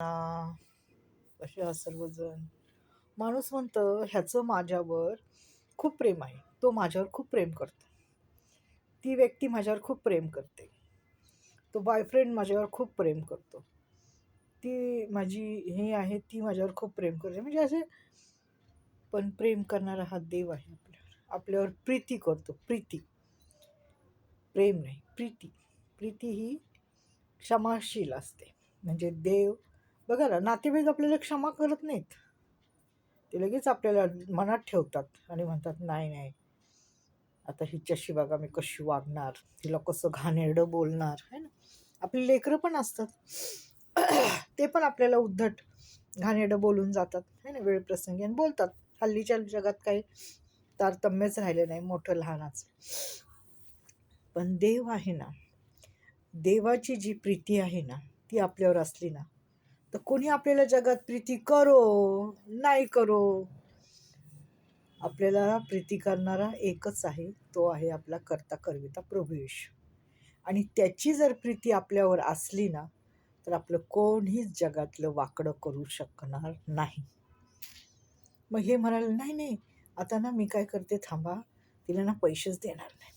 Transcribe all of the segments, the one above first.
आ, कसे आहात सर्वजण? माणूस म्हणतं ह्याचं माझ्यावर खूप प्रेम आहे. तो माझ्यावर खूप प्रेम करतो. ती व्यक्ती माझ्यावर खूप प्रेम करते. तो बॉयफ्रेंड माझ्यावर खूप प्रेम करतो. ती माझी हे आहे, ती माझ्यावर खूप प्रेम करते. म्हणजे असे पण प्रेम करणारा हा देव आहे आपल्यावर. आपल्यावर प्रीती करतो. प्रीती. प्रेम नाही, प्रीती. प्रीती ही क्षमाशील असते. म्हणजे देव बघा ना, नातेवाईक आपल्याला क्षमा करत नाहीत. ते लगेच आपल्याला मनात ठेवतात आणि म्हणतात, "नाही, नाही, आता हिच्याशी बघा मी कशी वागणार, तिला कसं घाणेरडं बोलणार." आहे ना? आपली लेकरं पण असतात. ते पण आपल्याला उद्धट, घाणेरडं बोलून जातात, आहे ना, वेळप्रसंगी आणि बोलतात. हल्लीच्या जगात काही तारतम्यच राहिले नाही मोठं लहानाचं. पण देव आहे ना, देवाची जी प्रीती आहे ना, ती आपल्यावर असली ना, तर कोणी आपल्याला जगात प्रीती करो, नाही करो, आपल्याला प्रीती करणारा एकच आहे, तो आहे आपला कर्ता करविता प्रभू येशू. आणि त्याची जर प्रीती आपल्यावर असली ना, तर आपलं कोणीच जगातलं वाकडं करू शकणार नाही. मग हे म्हणाले, "नाही, नाही, आता ना मी काय करते थांबा, तिला ना पैसेच देणार नाही.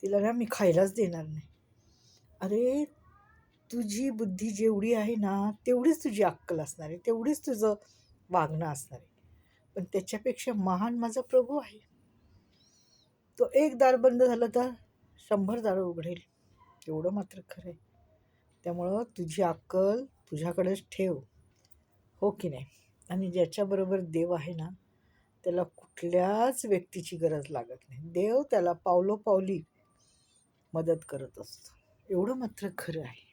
तिला ना मी खायलाच देणार नाही." अरे, तुझी बुद्धी जेवढी आहे ना, तेवढीच तुझी अक्कल असणार आहे, तेवढीच तुझं वागणं असणार आहे. पण त्याच्यापेक्षा महान माझा प्रभू आहे. तो एक दार बंद झालं तर 100 दारं उघडेल. एवढं मात्र खरं आहे. त्यामुळं तुझी अक्कल तुझ्याकडेच ठेव, हो की नाही? आणि ज्याच्याबरोबर देव आहे ना, त्याला कुठल्याच व्यक्तीची गरज लागत नाही. देव त्याला पावलोपावली मदत करत असतो. एवढं मात्र खरं आहे.